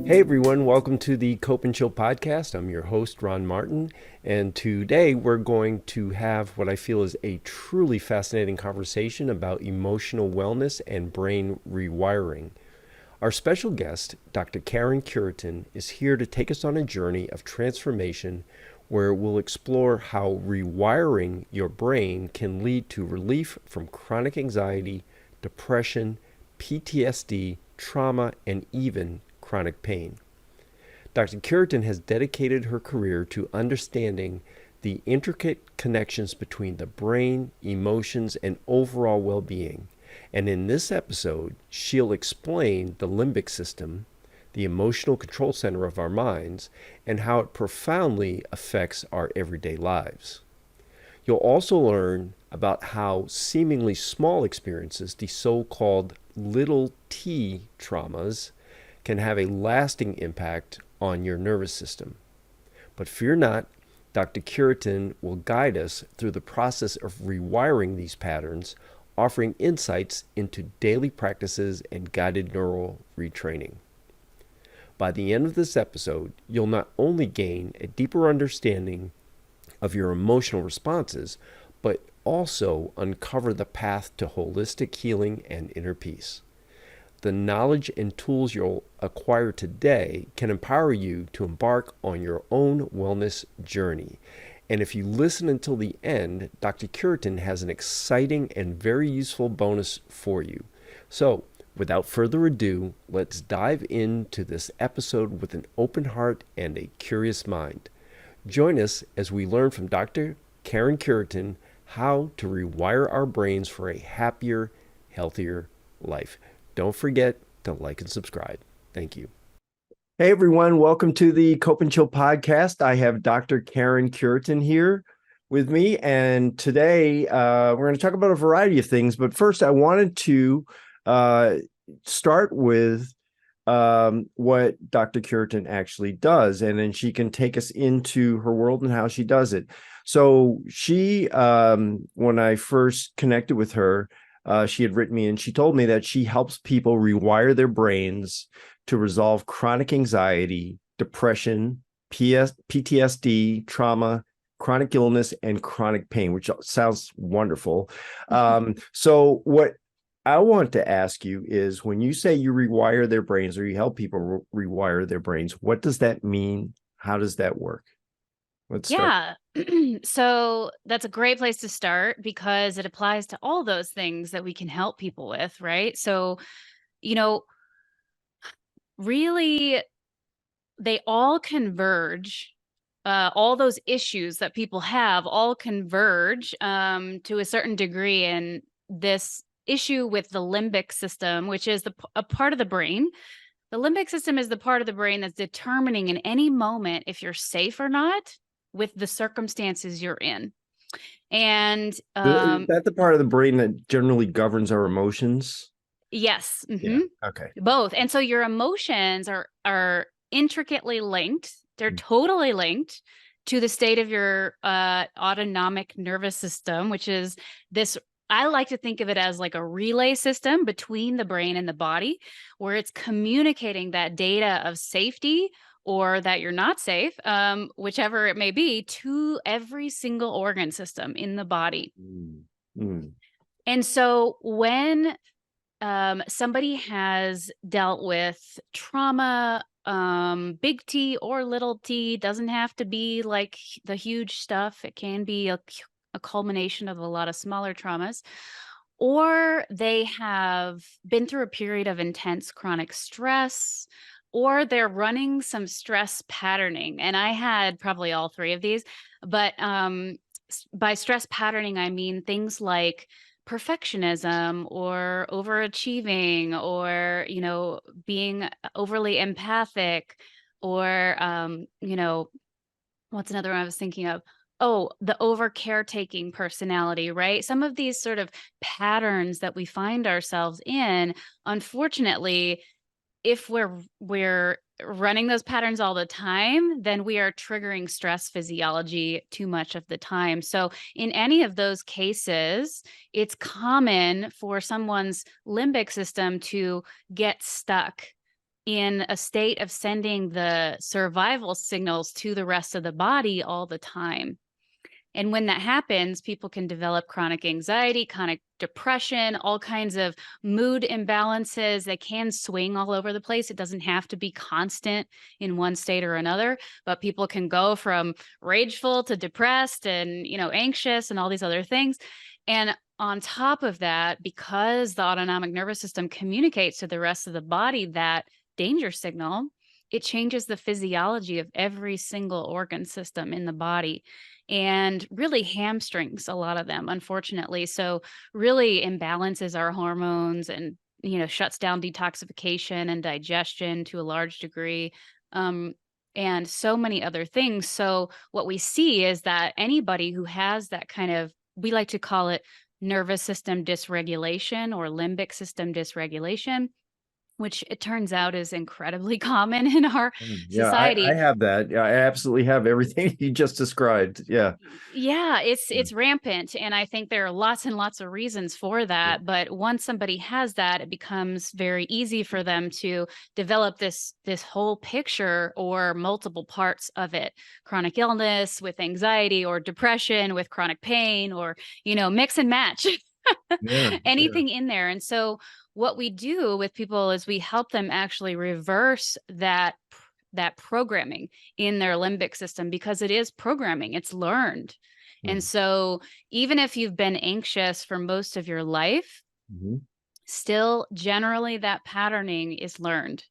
Hey everyone, welcome to the Cope and Chill podcast. I'm your host, Ron Martin, and today we're going to have what I feel is a truly fascinating conversation about emotional wellness and brain rewiring. Our special guest, Dr. Karen Cureton, is here to take us on a journey of transformation where we'll explore how rewiring your brain can lead to relief from chronic anxiety, depression, PTSD, trauma, and even chronic pain. Dr. Cureton has dedicated her career to understanding the intricate connections between the brain, emotions, and overall well being. And in this episode, she'll explain the limbic system, the emotional control center of our minds, and how it profoundly affects our everyday lives. You'll also learn about how seemingly small experiences, the so called little t traumas, can have a lasting impact on your nervous system. But fear not, Dr. Cureton will guide us through the process of rewiring these patterns, offering insights into daily practices and guided neural retraining. By the end of this episode, you'll not only gain a deeper understanding of your emotional responses, but also uncover the path to holistic healing and inner peace. The knowledge and tools you'll acquire today can empower you to embark on your own wellness journey. And if you listen until the end, Dr. Cureton has an exciting and very useful bonus for you. So, without further ado, let's dive into this episode with an open heart and a curious mind. Join us as we learn from Dr. Karen Cureton how to rewire our brains for a happier, healthier life. Don't forget to like and subscribe. Thank you. Hey, everyone. Welcome to the Cope and Chill podcast. I have Dr. Karen Cureton here with me. And today we're going to talk about a variety of things. But first, I wanted to start with what Dr. Cureton actually does. And then she can take us into her world and how she does it. So she, when I first connected with her, she had written me and she told me that she helps people rewire their brains to resolve chronic anxiety, depression, PTSD, trauma, chronic illness, and chronic pain, which sounds wonderful. So what I want to ask you is, when you say you rewire their brains or you help people rewire their brains, what does that mean? How does that work? Let's start. Yeah. So that's a great place to start because it applies to all those things that we can help people with, right? So, you know, really, they all converge. All those issues that people have all converge to a certain degree in this issue with the limbic system, which is a part of the brain. The limbic system is the part of the brain that's determining in any moment if you're safe or not with the circumstances you're in. And Is that the part of the brain that generally governs our emotions? yes, Yeah. Okay. both. And so your emotions are intricately linked. They're totally linked to the state of your autonomic nervous system, which is this. I like to think of it as like a relay system between the brain and the body, where it's communicating that data of safety or that you're not safe, whichever it may be, to every single organ system in the body. Mm. Mm. And so when somebody has dealt with trauma, big T or little t, doesn't have to be like the huge stuff. It can be a culmination of a lot of smaller traumas, or they have been through a period of intense chronic stress, or they're running some stress patterning. And I had probably all three of these, but by stress patterning, I mean things like perfectionism or overachieving or, being overly empathic or, what's another one I was thinking of? Oh, the over caretaking personality, right? Some of these sort of patterns that we find ourselves in, unfortunately, if we're running those patterns all the time, then we are triggering stress physiology too much of the time. So in any of those cases, it's common for someone's limbic system to get stuck in a state of sending the survival signals to the rest of the body all the time. And when that happens, people can develop chronic anxiety, chronic depression, all kinds of mood imbalances. They can swing all over the place. It doesn't have to be constant in one state or another, but people can go from rageful to depressed and, anxious and all these other things. And on top of that, because the autonomic nervous system communicates to the rest of the body that danger signal, it changes the physiology of every single organ system in the body and really hamstrings a lot of them, unfortunately. So really imbalances our hormones and, shuts down detoxification and digestion to a large degree. Um, and so many other things. So what we see is that anybody who has that kind of, we like to call it nervous system dysregulation or limbic system dysregulation, which it turns out is incredibly common in our Yeah, I society. have that. Yeah, I absolutely have everything you just described. Yeah. Yeah, it's rampant, and I think there are lots and lots of reasons for that, but once somebody has that, it becomes very easy for them to develop this whole picture or multiple parts of it. Chronic illness with anxiety or depression with chronic pain or, mix and match. Yeah. Yeah. Anything in there. And so what we do with people is we help them actually reverse that programming in their limbic system, because it is programming, it's learned. And Mhm. so even if you've been anxious for most of your life, Mhm. still generally that patterning is learned.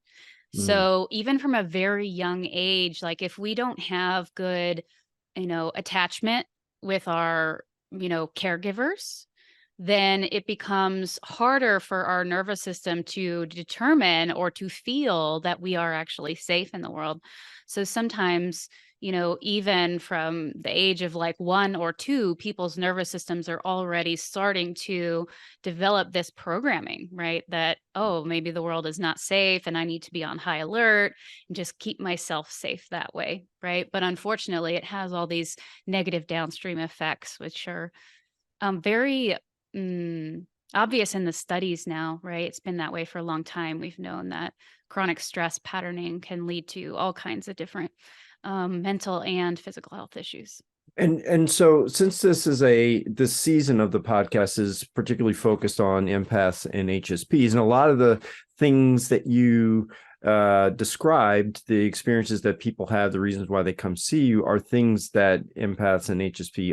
Mhm. So even from a very young age, like if we don't have good, attachment with our, caregivers, then it becomes harder for our nervous system to determine or to feel that we are actually safe in the world. So sometimes, even from the age of like 1 or 2, people's nervous systems are already starting to develop this programming, right? That, oh, maybe the world is not safe and I need to be on high alert and just keep myself safe that way, right? But unfortunately, it has all these negative downstream effects, which are very obvious in the studies now, right? It's been that way for a long time. We've known that chronic stress patterning can lead to all kinds of different mental and physical health issues. And so since this season of the podcast is particularly focused on empaths and HSPs, and a lot of the things that you described, the experiences that people have, the reasons why they come see you, are things that empaths and HSP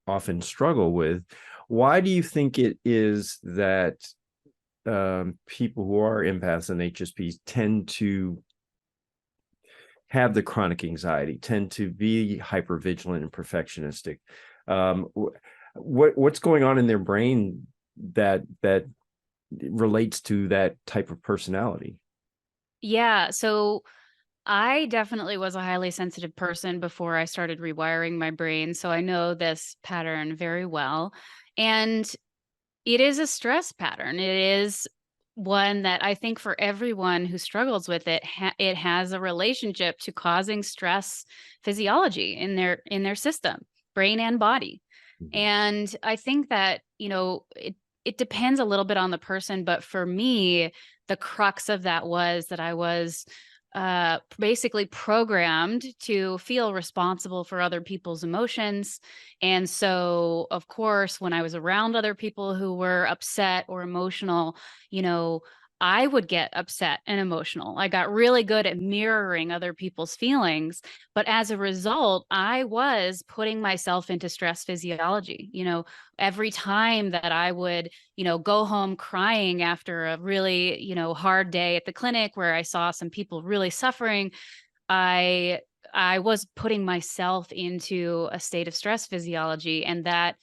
often struggle with. Why do you think it is that people who are empaths and HSPs tend to have the chronic anxiety, tend to be hypervigilant and perfectionistic? What's going on in their brain that relates to that type of personality? Yeah. So I definitely was a highly sensitive person before I started rewiring my brain. So I know this pattern very well. And it is a stress pattern. It is one that I think for everyone who struggles with it, it has a relationship to causing stress physiology in their system, brain and body. Mhm. And I think that, it depends a little bit on the person, but for me, the crux of that was that I was basically programmed to feel responsible for other people's emotions. And so, of course, when I was around other people who were upset or emotional, you know, I would get upset and emotional. I got really good at mirroring other people's feelings. But as a result, I was putting myself into stress physiology. Every time that I would, go home crying after a really, hard day at the clinic where I saw some people really suffering, I I was putting myself into a state of stress physiology, and that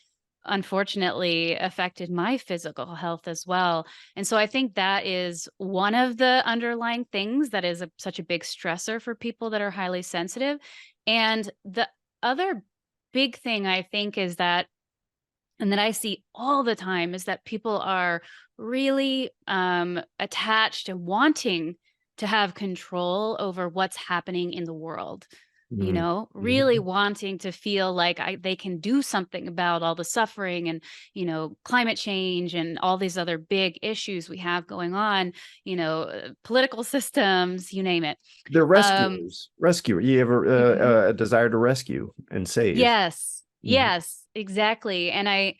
unfortunately affected my physical health as well. And so I think that is one of the underlying things that is such a big stressor for people that are highly sensitive. And the other big thing I think is that, and that I see all the time, is that people are really attached and wanting to have control over what's happening in the world. Mhm. really Mhm. wanting to feel like they can do something about all the suffering and, climate change and all these other big issues we have going on, political systems, you name it. They're Um, rescuers. Rescuer. You have mhm. a desire to rescue and save. Yes, Mhm. yes, exactly. And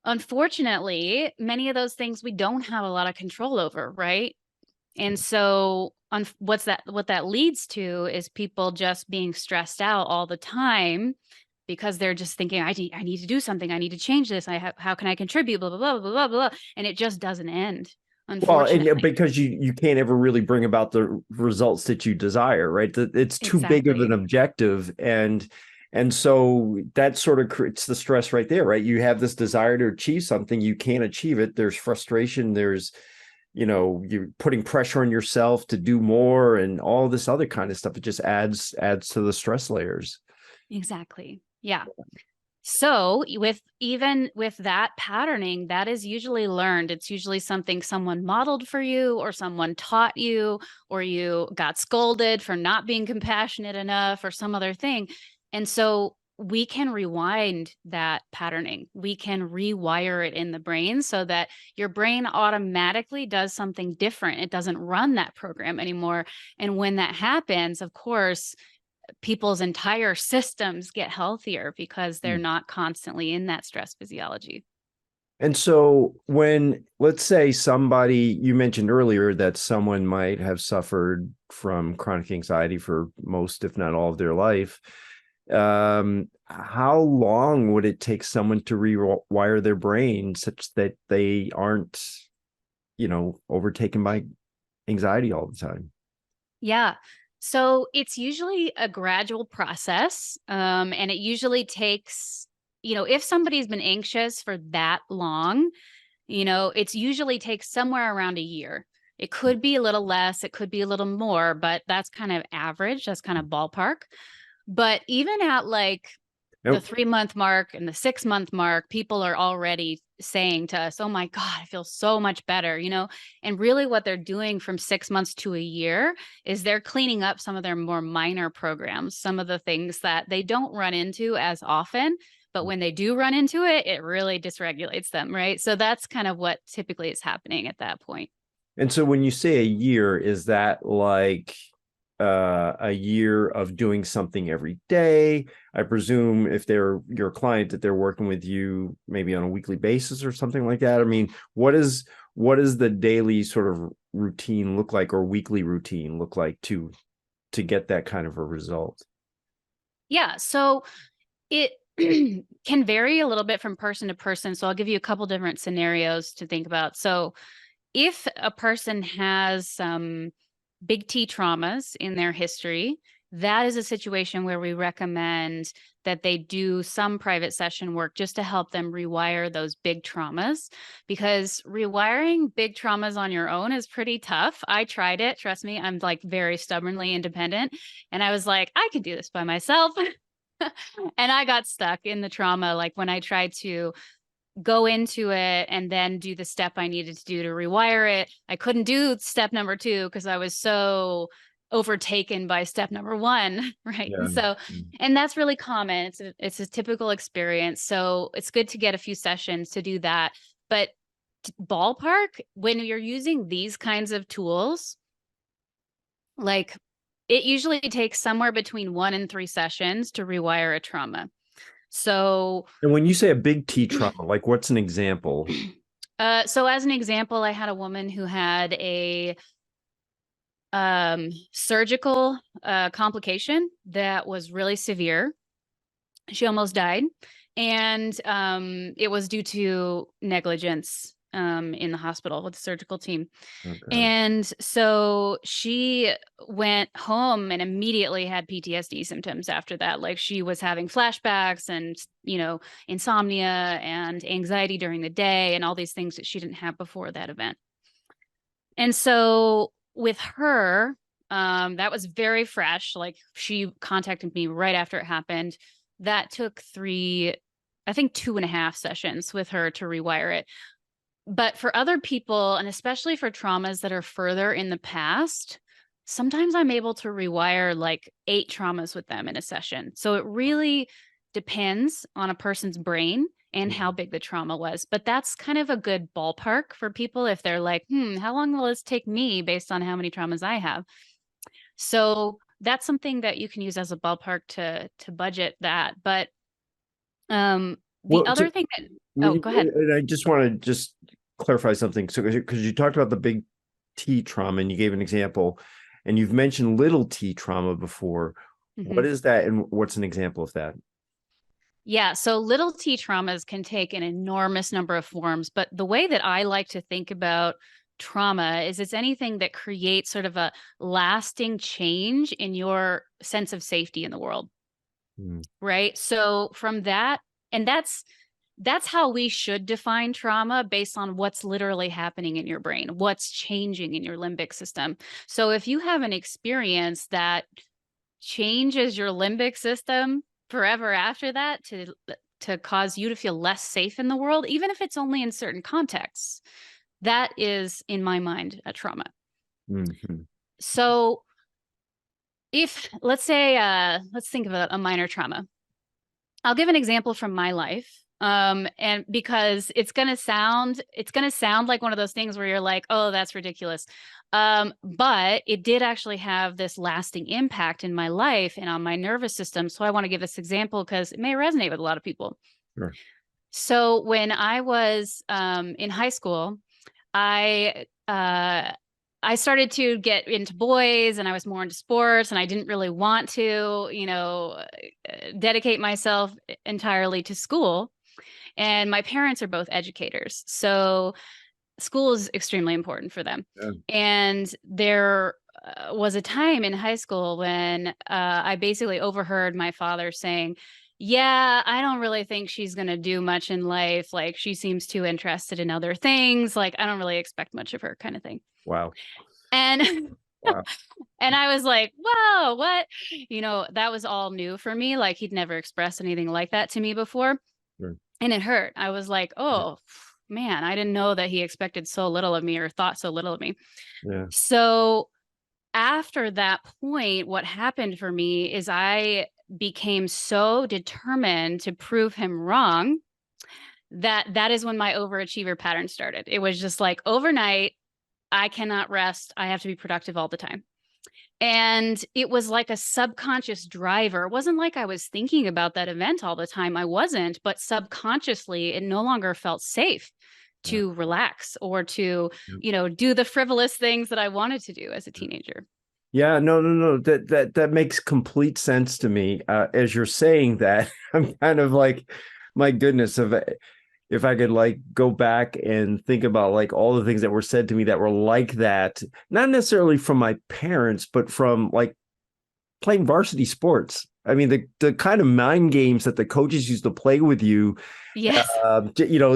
unfortunately, many of those things we don't have a lot of control over, right? And so what that leads to is people just being stressed out all the time because they're just thinking, I need to do something. I need to change this. How can I contribute? Blah, blah, blah, blah, blah, blah. And it just doesn't end, Well, and unfortunately. because you can't ever really bring about the results that you desire, right? It's too big of an Exactly. objective, and so that sort of creates the stress right there, right? You have this desire to achieve something, you can't achieve it. There's frustration. There's, you're putting pressure on yourself to do more, and all this other kind of stuff. It just adds to the stress layers. Exactly. Yeah. So even with that patterning, that is usually learned. It's usually something someone modeled for you or someone taught you, or you got scolded for not being compassionate enough or some other thing. And so we can rewind that patterning. We can rewire it in the brain so that your brain automatically does something different. It doesn't run that program anymore. And when that happens, of course, people's entire systems get healthier because they're not constantly in that stress physiology. And so when, let's say somebody, you mentioned earlier that someone might have suffered from chronic anxiety for most, if not all of their life, how long would it take someone to rewire their brain such that they aren't, overtaken by anxiety all the time? Yeah. So it's usually a gradual process. And it usually takes, if somebody's been anxious for that long, it's usually takes somewhere around a year. It could be a little less, it could be a little more, but that's kind of average. That's kind of ballpark. But even at like the Nope. 3-month mark and the 6-month mark, people are already saying to us, oh my God, I feel so much better, And really what they're doing from 6 months to a year is they're cleaning up some of their more minor programs, some of the things that they don't run into as often. But when they do run into it, it really dysregulates them, right? So that's kind of what typically is happening at that point. And so when you say a year, is that like a year of doing something every day? I presume if they're your client that they're working with you maybe on a weekly basis or something like that. I mean, what is the daily sort of routine look like, or weekly routine look like to get that kind of a result? Yeah. So it can vary a little bit from person to person. So I'll give you a couple different scenarios to think about. So if a person has some big T traumas in their history, that is a situation where we recommend that they do some private session work just to help them rewire those big traumas, because rewiring big traumas on your own is pretty tough. I tried it. Trust me, I'm like very stubbornly independent. And I was like, I can do this by myself. And I got stuck in the trauma. Like when I tried to go into it and then do the step I needed to do to rewire it, I couldn't do step number 2 because I was so overtaken by step number 1, right? Yeah. And so, and that's really common. It's a typical experience. So it's good to get a few sessions to do that. But ballpark, when you're using these kinds of tools, like it usually takes somewhere between 1 and 3 sessions to rewire a trauma. So And when you say a big T trauma, like what's an example? so as an example, I had a woman who had a surgical complication that was really severe. She almost died, and it was due to negligence in the hospital with the surgical team. Oh God. And so she went home and immediately had PTSD symptoms after that. Like she was having flashbacks and, insomnia and anxiety during the day and all these things that she didn't have before that event. And so with her, that was very fresh. Like she contacted me right after it happened. That took 2.5 sessions with her to rewire it. But for other people, and especially for traumas that are further in the past, sometimes I'm able to rewire like 8 traumas with them in a session. So it really depends on a person's brain and how Mhm. big the trauma was. But that's kind of a good ballpark for people if they're like, how long will this take me based on how many traumas I have? So that's something that you can use as a ballpark to budget that. But the Well, other thing that, when oh, you, go ahead. and I just want to just clarify something. So, because you talked about the big T trauma and you gave an example, and you've mentioned little T trauma before. Mhm. What is that, and what's an example of that? Yeah, so little T traumas can take an enormous number of forms, but the way that I like to think about trauma is it's anything that creates sort of a lasting change in your sense of safety in the world, Mm, right? So from that, and that's how we should define trauma based on what's literally happening in your brain, what's changing in your limbic system. So if you have an experience that changes your limbic system forever after that to cause you to feel less safe in the world, even if it's only in certain contexts, that is, in my mind, a trauma. mhm. So if let's say let's think of a minor trauma. I'll give an example from my life. And because it's gonna sound like one of those things where you're like, oh, that's ridiculous. But it did actually have this lasting impact in my life and on my nervous system. So I want to give this example because it may resonate with a lot of people. Sure. So when I was in high school, I I started to get into boys and I was more into sports and I didn't really want to, dedicate myself entirely to school. And my parents are both educators. So school is extremely important for them. Yeah. And there was a time in high school when I basically overheard my father saying, yeah, I don't really think she's going to do much in life. Like, she seems too interested in other things. Like, I don't really expect much of her, kind of thing. Wow. And Wow. and I was like, whoa, what? That was all new for me. Like, he'd never expressed anything like that to me before. Sure. And it hurt. I was like, oh man, I didn't know that he expected so little of me or thought so little of me. Yeah. So after that point, what happened for me is I became so determined to prove him wrong that is when my overachiever pattern started. It was just like overnight, I cannot rest. I have to be productive all the time. And it was like a subconscious driver. It wasn't like I was thinking about that event all the time. I wasn't, but subconsciously, it no longer felt safe Yeah. to relax or to, Yeah. do the frivolous things that I wanted to do as a teenager. Yeah, no, no, no. That makes complete sense to me. As you're saying that, I'm kind of like, my goodness, if I could like go back and think about like all the things that were said to me that were like that, not necessarily from my parents, but from like playing varsity sports. I mean, the kind of mind games that the coaches used to play with you, Yes.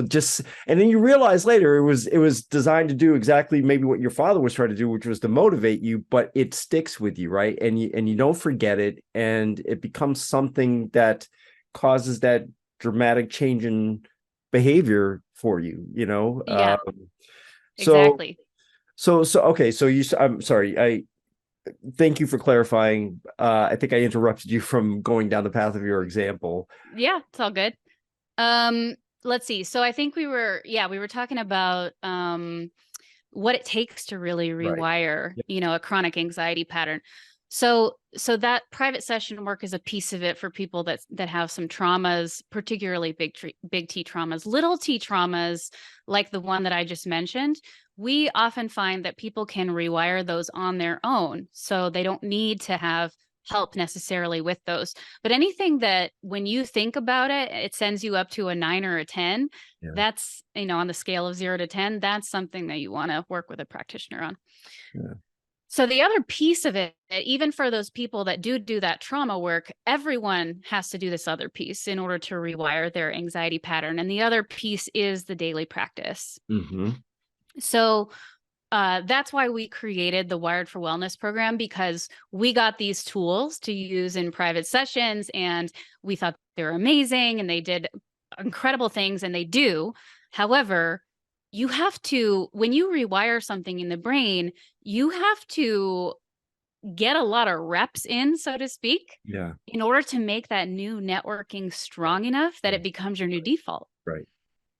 just and then you realize later it was designed to do exactly maybe what your father was trying to do, which was to motivate you, but it sticks with you, right? And you don't forget it, and it becomes something that causes that dramatic change in behavior for you, you know. Yeah, So exactly. so okay, so I'm sorry, I thank you for clarifying. I think I interrupted you from going down the path of your example. Yeah, it's all good. Um, let's see. So I think we were talking about what it takes to really Right. rewire, Yep. a chronic anxiety pattern. So that private session work is a piece of it for people that have some traumas, particularly big T traumas. Little T traumas, like the one that I just mentioned, we often find that people can rewire those on their own. So they don't need to have help necessarily with those. But anything that when you think about it, it sends you up to a 9 or a 10, Yeah. that's, on the scale of 0 to 10, that's something that you want to work with a practitioner on. Yeah. So the other piece of it, even for those people that do that trauma work, everyone has to do this other piece in order to rewire their anxiety pattern. And the other piece is the daily practice. Mm-hmm. So that's why we created the Wired for Wellness program, because we got these tools to use in private sessions and we thought they were amazing and they did incredible things, and they do. However, you have to, when you rewire something in the brain, you have to get a lot of reps in, so to speak, Yeah. in order to make that new networking strong enough that it becomes your new default. Right.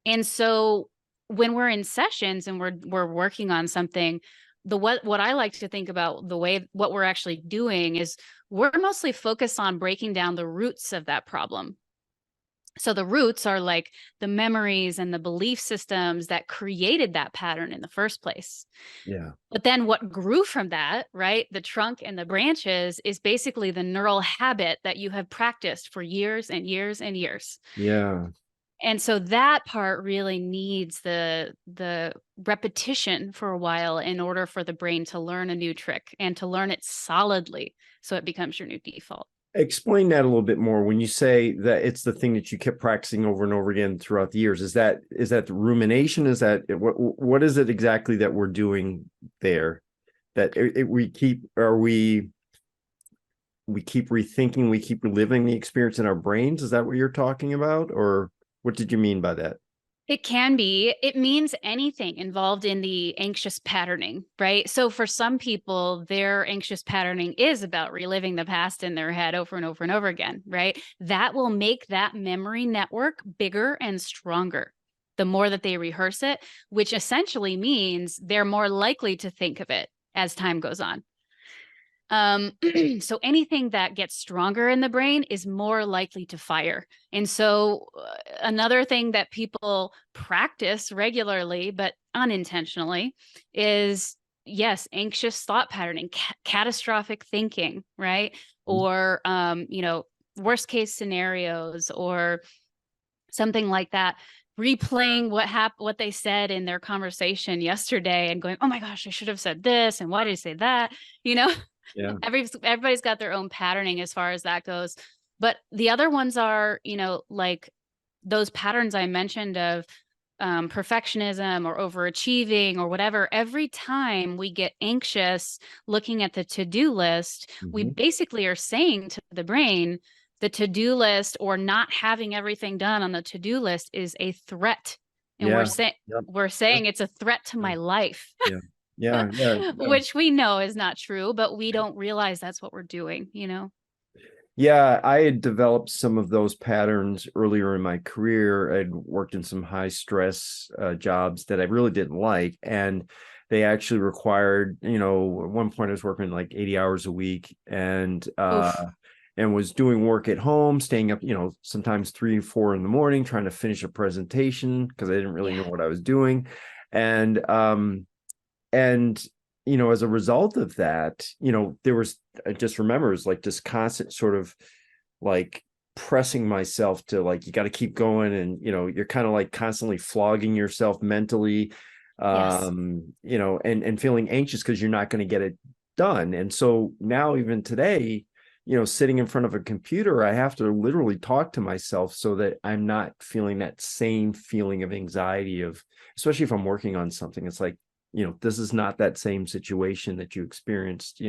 And so when we're in sessions and we're working on something, what I like to think about the way what we're actually doing is we're mostly focused on breaking down the roots of that problem. So the roots are like the memories and the belief systems that created that pattern in the first place. Yeah. But then what grew from that, right? The trunk and the branches is basically the neural habit that you have practiced for years and years and years. Yeah. And so that part really needs the repetition for a while in order for the brain to learn a new trick and to learn it solidly so it becomes your new default. Explain that a little bit more. When you say that it's the thing that you kept practicing over and over again throughout the years, is that the rumination? Is that what is it exactly that we're doing there? That we keep rethinking, we keep reliving the experience in our brains? Is that what you're talking about, or what did you mean by that? It can be. It means anything involved in the anxious patterning, right? So for some people, their anxious patterning is about reliving the past in their head over and over and over again, right? That will make that memory network bigger and stronger the more that they rehearse it, which essentially means they're more likely to think of it as time goes on. So anything that gets stronger in the brain is more likely to fire. And so another thing that people practice regularly, but unintentionally, is yes, anxious thought patterning, catastrophic thinking, right? Or, worst case scenarios or something like that. Replaying what they said in their conversation yesterday and going, oh my gosh, I should have said this. And why did I say that? You know, Yeah. everybody's got their own patterning as far as that goes. But the other ones are, like those patterns I mentioned of perfectionism or overachieving or whatever. Every time we get anxious looking at the to-do list, we basically are saying to the brain, the to-do list or not having everything done on the to-do list is a threat. And Yeah. we're saying it's a threat to my life. Yeah. Yeah. Yeah. Which we know is not true, but we don't realize that's what we're doing, Yeah, I had developed some of those patterns earlier in my career. I'd worked in some high stress jobs that I really didn't like. And they actually required, at one point I was working like 80 hours a week and Oof. was doing work at home, staying up, sometimes 3 or 4 in the morning, trying to finish a presentation because I didn't really know what I was doing. And as a result of that, there was, I just remember, it was like this constant sort of like pressing myself to like, you got to keep going. And, you're kind of like constantly flogging yourself mentally, Yes. and feeling anxious because you're not going to get it done. And so now, even today, sitting in front of a computer, I have to literally talk to myself so that I'm not feeling that same feeling of anxiety especially if I'm working on something. It's like, this is not that same situation that you experienced,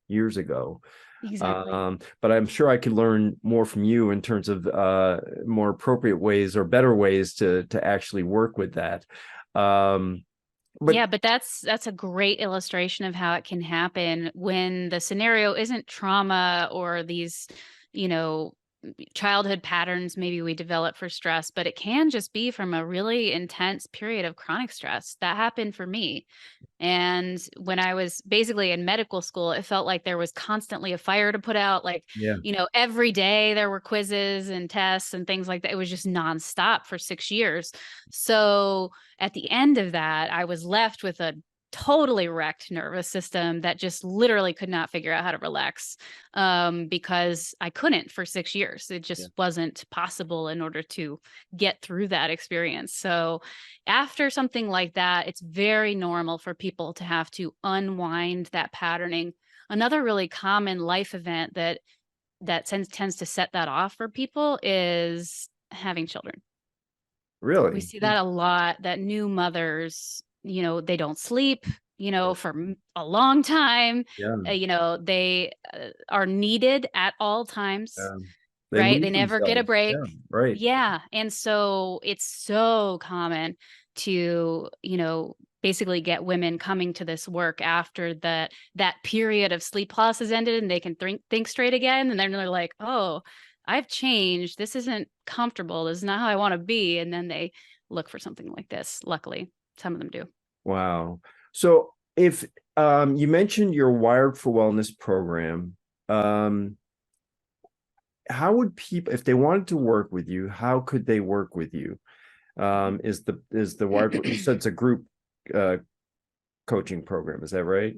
years ago. Exactly. But I'm sure I could learn more from you in terms of more appropriate ways or better ways to actually work with that. But yeah, but that's a great illustration of how it can happen when the scenario isn't trauma or these, childhood patterns maybe we develop for stress, but it can just be from a really intense period of chronic stress. That happened for me. And when I was basically in medical school, it felt like there was constantly a fire to put out. Like, yeah, every day there were quizzes and tests and things like that. It was just nonstop for 6 years. So at the end of that, I was left with a totally wrecked nervous system that just literally could not figure out how to relax because I couldn't for 6 years. It just wasn't possible in order to get through that experience. So after something like that, it's very normal for people to have to unwind that patterning. Another really common life event that tends to set that off for people is having children. We really. see that a lot, that new mothers, they don't sleep, for a long time. Yeah. They are needed at all times, They right? They lose never get a themselves. break. Yeah, right. Yeah. And so it's so common to, basically get women coming to this work after that period of sleep loss has ended and they can think straight again. And then they're like, oh, I've changed. This isn't comfortable. This is not how I want to be. And then they look for something like this. Luckily, some of them do. Wow. So if you mentioned your Wired for Wellness program, how would people, if they wanted to work with you, how could they work with you? Is the Wired, you said it's a group coaching program, is that right?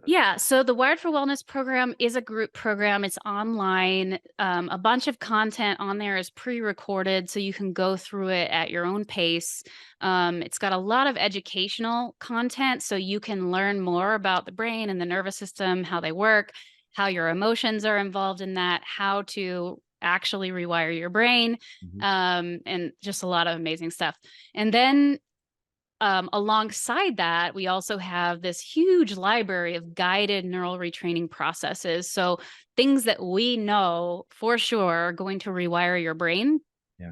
Yeah. So the Wired for Wellness program is a group program. It's online. A bunch of content on there is pre-recorded, so you can go through it at your own pace. It's got a lot of educational content, so you can learn more about the brain and the nervous system, how they work, how your emotions are involved in that, how to actually rewire your brain, and just a lot of amazing stuff. And then alongside that, we also have this huge library of guided neural retraining processes. So things that we know for sure are going to rewire your brain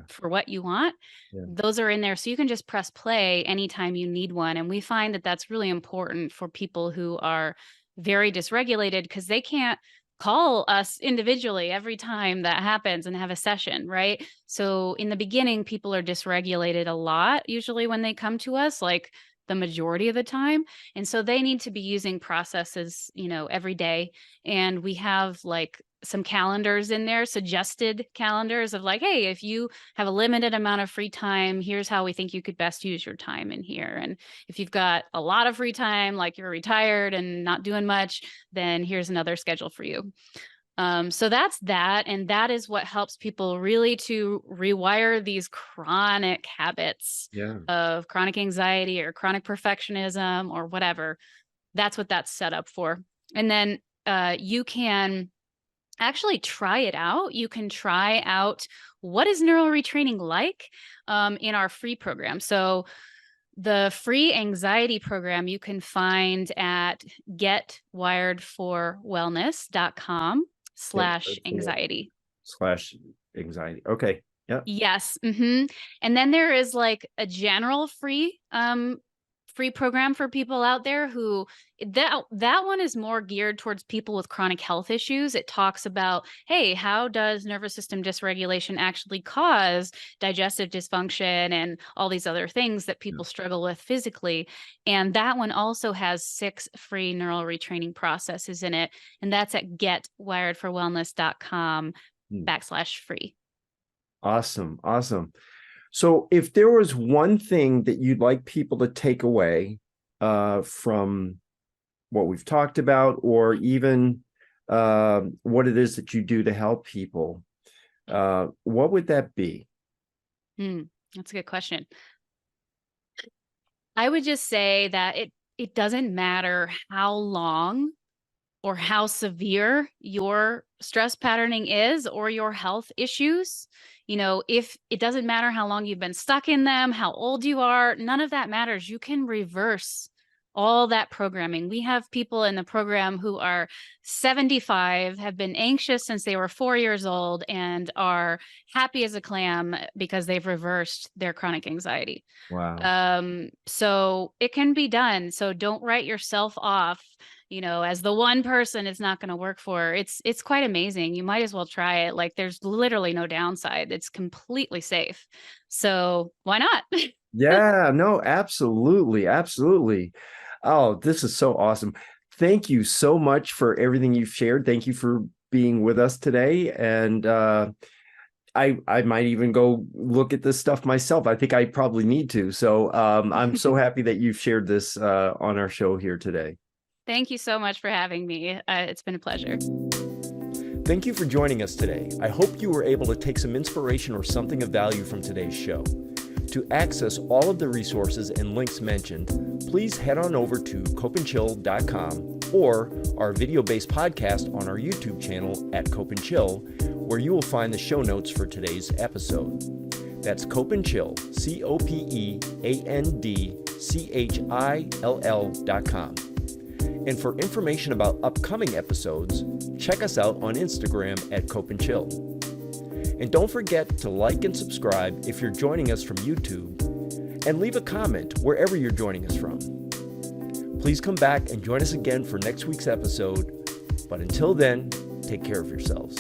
for what you want. Those are in there. So you can just press play anytime you need one. And we find that that's really important for people who are very dysregulated, because they can't call us individually every time that happens and have a session, right? So in the beginning, people are dysregulated a lot, usually when they come to us, like the majority of the time. And so they need to be using processes, every day. And we have like some calendars in there, suggested calendars of like, hey, if you have a limited amount of free time, here's how we think you could best use your time in here. And if you've got a lot of free time, like you're retired and not doing much, then here's another schedule for you. So that's that. And that is what helps people really to rewire these chronic habits of chronic anxiety or chronic perfectionism or whatever. That's what that's set up for. And then you can actually try it out. You can try out what is neural retraining like in our free program. So the free anxiety program you can find at getwiredforwellness.com/anxiety. /anxiety. Okay. Yeah. Yes. And then there is like a general free program for people out there who that one is more geared towards people with chronic health issues. It talks about, hey, how does nervous system dysregulation actually cause digestive dysfunction and all these other things that people struggle with physically. And that one also has 6 free neural retraining processes in it. And that's at getwiredforwellness.com/free. Awesome. So if there was one thing that you'd like people to take away from what we've talked about, or even what it is that you do to help people, what would that be? That's a good question. I would just say that it doesn't matter how long or how severe your stress patterning is or your health issues. If it doesn't matter how long you've been stuck in them, how old you are, none of that matters. You can reverse all that programming. We have people in the program who are 75, have been anxious since they were 4 years old, and are happy as a clam because they've reversed their chronic anxiety. Wow. So it can be done. So don't write yourself off, as the one person it's not going to work for. It's quite amazing. You might as well try it. Like, there's literally no downside. It's completely safe. So why not? Yeah, no, absolutely. Oh, this is so awesome. Thank you so much for everything you've shared. Thank you for being with us today. And I might even go look at this stuff myself. I think I probably need to. So I'm so happy that you've shared this on our show here today. Thank you so much for having me. It's been a pleasure. Thank you for joining us today. I hope you were able to take some inspiration or something of value from today's show. To access all of the resources and links mentioned, please head on over to copeandchill.com or our video-based podcast on our YouTube channel at Cope and Chill, where you will find the show notes for today's episode. That's Cope and Chill, CopeandChill.com. And for information about upcoming episodes, check us out on Instagram at Cope and Chill. And don't forget to like and subscribe if you're joining us from YouTube. and leave a comment wherever you're joining us from. Please come back and join us again for next week's episode. But until then, take care of yourselves.